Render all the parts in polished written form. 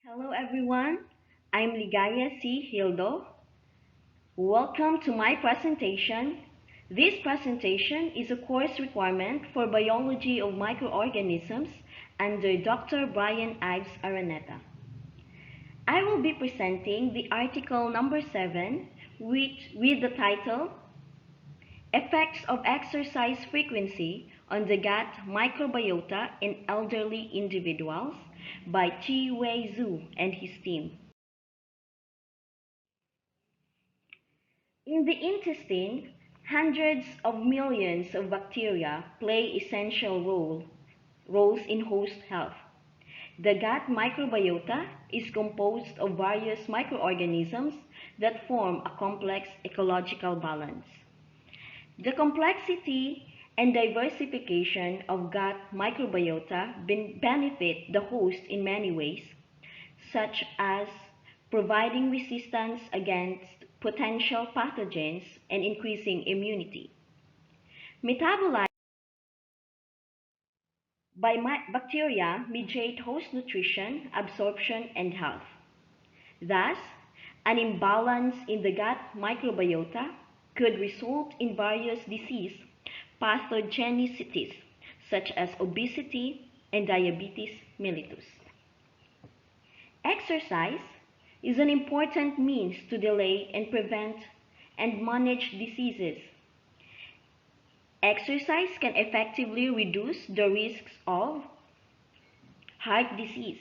Hello everyone, I'm Ligaya C. Gildo. Welcome to my presentation. This presentation is a course requirement for Biology of Microorganisms under Dr. Brian Ives Araneta. I will be presenting the article number 7 with the title Effects of Exercise Frequency on the Gut Microbiota in Elderly Individuals by Chi-Wei Zhu and his team. In the intestine, hundreds of millions of bacteria play essential roles in host health. The gut microbiota is composed of various microorganisms that form a complex ecological balance. The complexity and diversification of gut microbiota benefit the host in many ways, such as providing resistance against potential pathogens and increasing immunity. Metabolized by bacteria mediate host nutrition, absorption, and health. Thus, an imbalance in the gut microbiota could result in various disease pathogenicities, such as obesity and diabetes mellitus. Exercise is an important means to delay and prevent and manage diseases. Exercise can effectively reduce the risks of heart disease,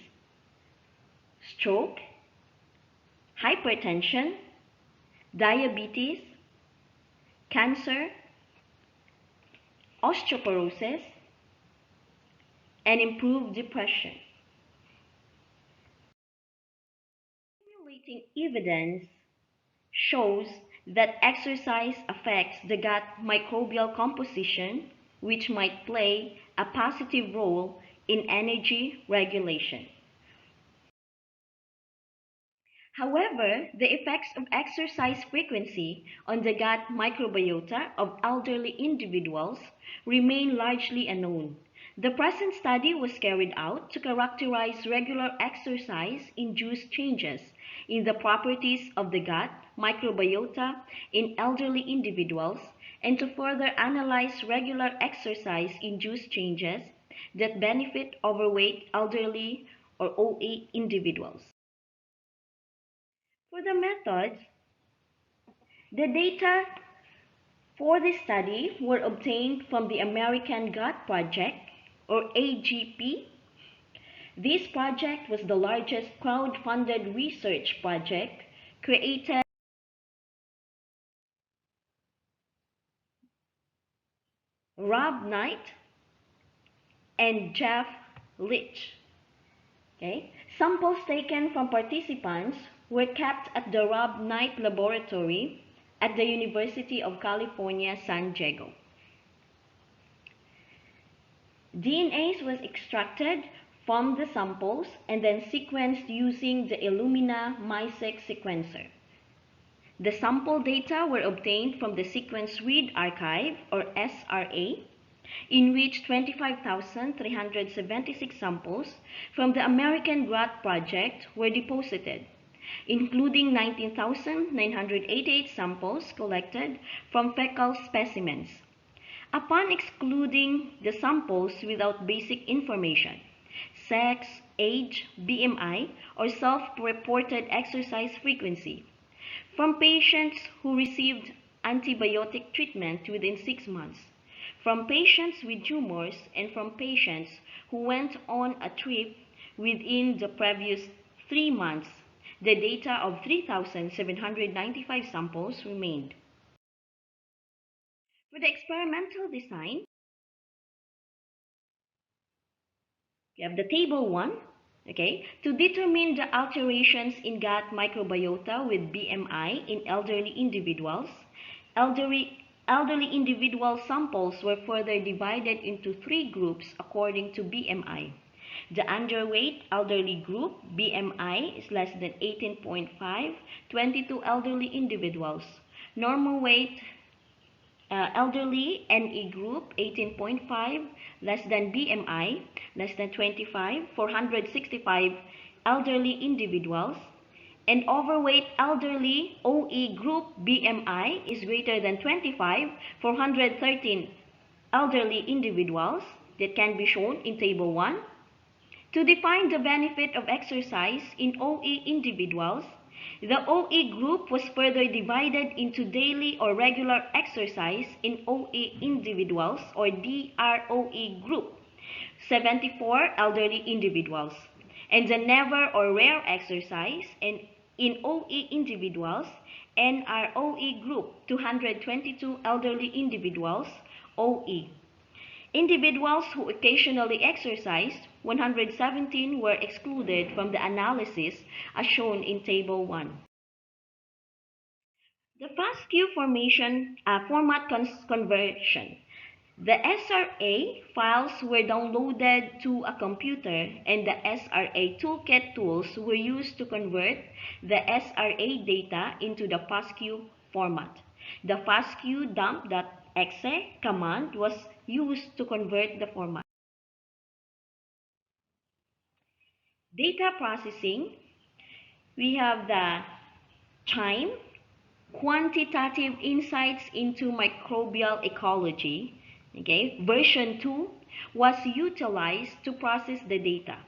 stroke, hypertension, diabetes, cancer, osteoporosis, and improve depression. Accumulating evidence shows that exercise affects the gut microbial composition, which might play a positive role in energy regulation. However, the effects of exercise frequency on the gut microbiota of elderly individuals remain largely unknown. The present study was carried out to characterize regular exercise-induced changes in the properties of the gut microbiota in elderly individuals and to further analyze regular exercise-induced changes that benefit overweight elderly or OA individuals. For the methods, the data for this study were obtained from the American Gut Project, or AGP. This project was the largest crowd-funded research project created Rob Knight and Jeff Leach. Okay. Samples taken from participants were kept at the Rob Knight Laboratory at the University of California, San Diego. DNA was extracted from the samples and then sequenced using the Illumina MiSeq sequencer. The sample data were obtained from the Sequence Read Archive, or SRA, in which 25,376 samples from the American Gut Project were deposited, including 19,988 samples collected from fecal specimens. Upon excluding the samples without basic information, sex, age, BMI, or self-reported exercise frequency, from patients who received antibiotic treatment within 6 months, from patients with tumors, and from patients who went on a trip within the previous 3 months, the data of 3,795 samples remained. For the experimental design, we have the table 1, okay, to determine the alterations in gut microbiota with BMI in elderly individuals. Elderly individual samples were further divided into 3 groups according to BMI. The underweight elderly group, BMI is less than 18.5, 22 elderly individuals. Normal weight elderly NE group, 18.5, less than BMI, less than 25, 465 elderly individuals, and overweight elderly OE group BMI is greater than 25 for 113 elderly individuals that can be shown in Table 1. To define the benefit of exercise in OE individuals, the OE group was further divided into daily or regular exercise in OE individuals or DROE group, 74 elderly individuals, and the never or rare exercise and in OE individuals, NROE group, 222 elderly individuals, OE. Individuals who occasionally exercised, 117 were excluded from the analysis as shown in Table 1. The FASTQ format conversion. The SRA files were downloaded to a computer and the SRA toolkit tools were used to convert the SRA data into the FASTQ format. The FASTQ dump.exe command was used to convert the format. Data processing, we have the time, quantitative insights into microbial ecology. Okay, version 2 was utilized to process the data.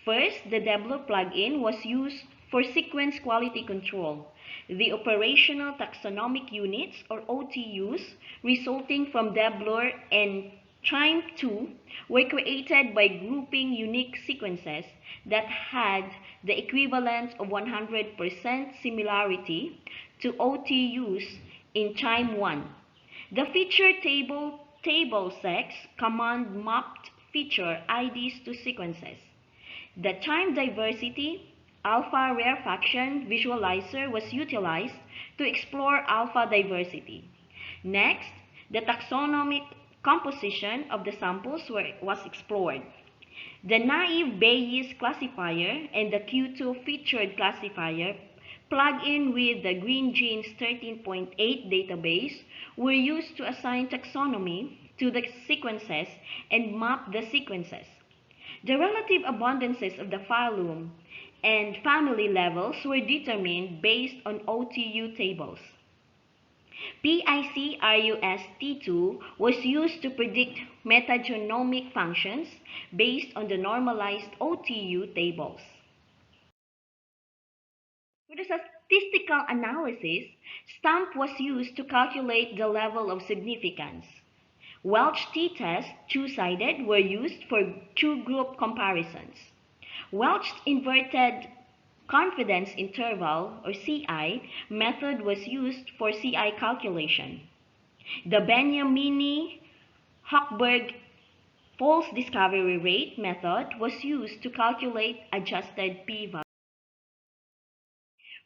First, the Debler plugin was used for sequence quality control. The operational taxonomic units or OTUs resulting from Debler and Chime 2 were created by grouping unique sequences that had the equivalent of 100% similarity to OTUs in Chime 1. The feature table sex command mapped feature IDs to sequences. The Chime diversity alpha rarefaction visualizer was utilized to explore alpha diversity. Next, the taxonomic composition of the samples was explored. The naive Bayes classifier and the Q2 featured classifier plug-in with the Green Genes 13.8 database were used to assign taxonomy to the sequences and map the sequences. The relative abundances of the phylum and family levels were determined based on OTU tables. PIC-RUST2 was used to predict metagenomic functions based on the normalized OTU tables. For the statistical analysis, STAMP was used to calculate the level of significance. Welch t-tests, two-sided, were used for two-group comparisons. Welch inverted confidence interval, or CI, method was used for CI calculation. The Benjamini-Hochberg false discovery rate method was used to calculate adjusted p-value.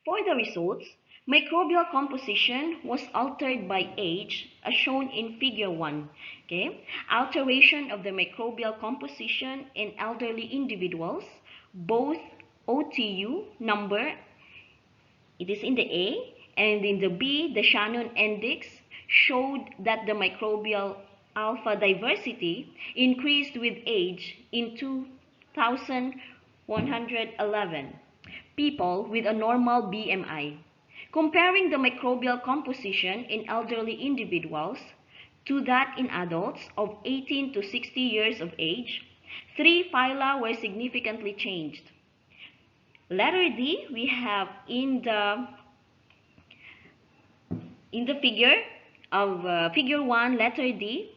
For the results, microbial composition was altered by age, as shown in Figure 1. Okay? Alteration of the microbial composition in elderly individuals, both OTU number, it is in the A, and in the B, the Shannon index showed that the microbial alpha diversity increased with age in 2,111 people with a normal BMI. Comparing the microbial composition in elderly individuals to that in adults of 18 to 60 years of age, 3 phyla were significantly changed. Letter D, we have in the figure of Figure 1, letter D,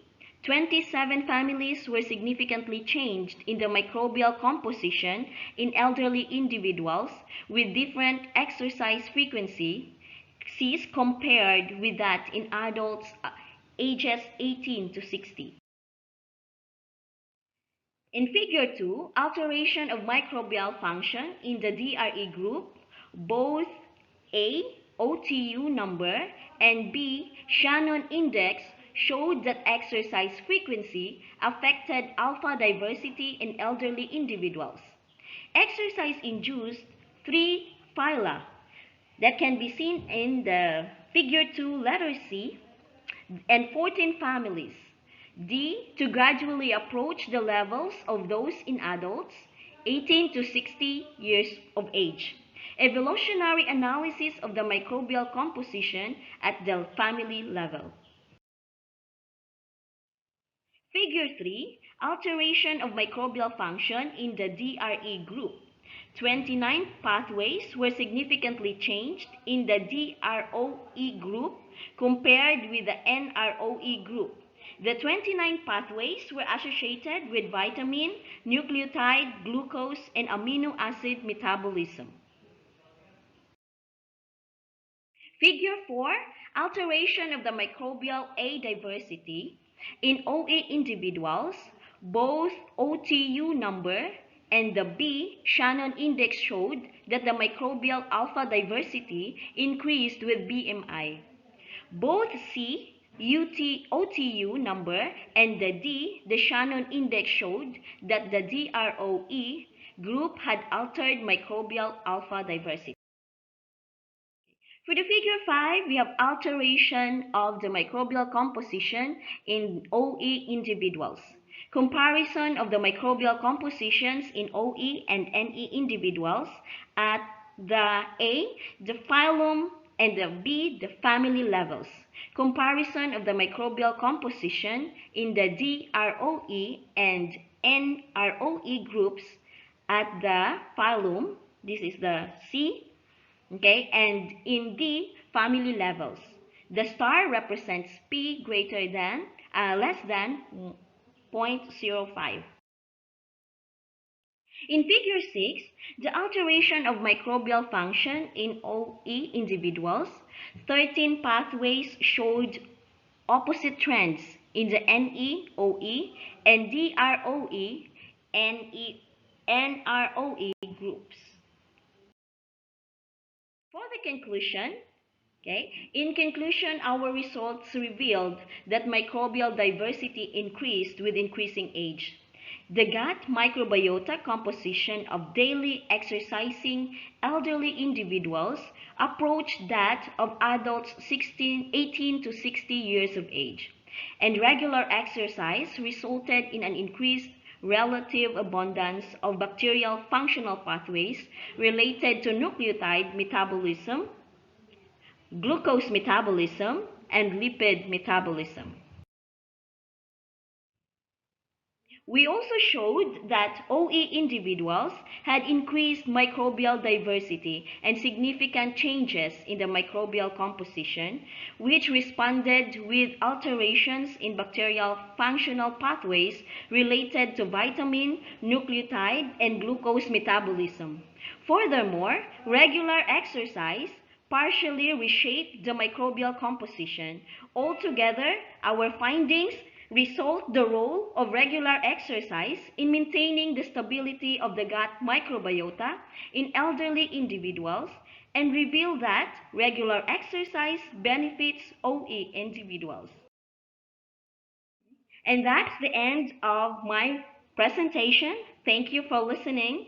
27 families were significantly changed in the microbial composition in elderly individuals with different exercise frequencies compared with that in adults ages 18 to 60. In Figure 2, alteration of microbial function in the DRE group, both A, OTU number, and B, Shannon index showed that exercise frequency affected alpha diversity in elderly individuals. Exercise induced 3 phyla that can be seen in the Figure 2, letter C, and 14 families. D, to gradually approach the levels of those in adults. 18 to 60 years of age. Evolutionary analysis of the microbial composition at the family level. Figure 3, alteration of microbial function in the DRE group. 29 pathways were significantly changed in the DROE group compared with the NROE group. The 29 pathways were associated with vitamin, nucleotide, glucose, and amino acid metabolism. Figure 4, alteration of the microbial A diversity. In OA individuals, both OTU number and the B Shannon index showed that the microbial alpha diversity increased with BMI. Both C OTU number and the D, the Shannon index showed that the DROE group had altered microbial alpha diversity. For the figure 5, we have alteration of the microbial composition in OE individuals. Comparison of the microbial compositions in OE and NE individuals at the A, the phylum, and the B, the family levels. Comparison of the microbial composition in the DROE and NROE groups at the phylum, this is the C, okay, and in the family levels. The star represents P greater than, less than 0.05. In figure 6, the alteration of microbial function in OE individuals, 13 pathways showed opposite trends in the NE, OE, and DROE, NROE groups. For the conclusion, in conclusion, our results revealed that microbial diversity increased with increasing age. The gut microbiota composition of daily exercising elderly individuals approached that of adults 18 to 60 years of age, and regular exercise resulted in an increased relative abundance of bacterial functional pathways related to nucleotide metabolism, glucose metabolism, and lipid metabolism. We also showed that OE individuals had increased microbial diversity and significant changes in the microbial composition, which responded with alterations in bacterial functional pathways related to vitamin, nucleotide, and glucose metabolism. Furthermore, regular exercise partially reshaped the microbial composition. Altogether, our findings result the role of regular exercise in maintaining the stability of the gut microbiota in elderly individuals and reveal that regular exercise benefits OE individuals. And that's the end of my presentation. Thank you for listening.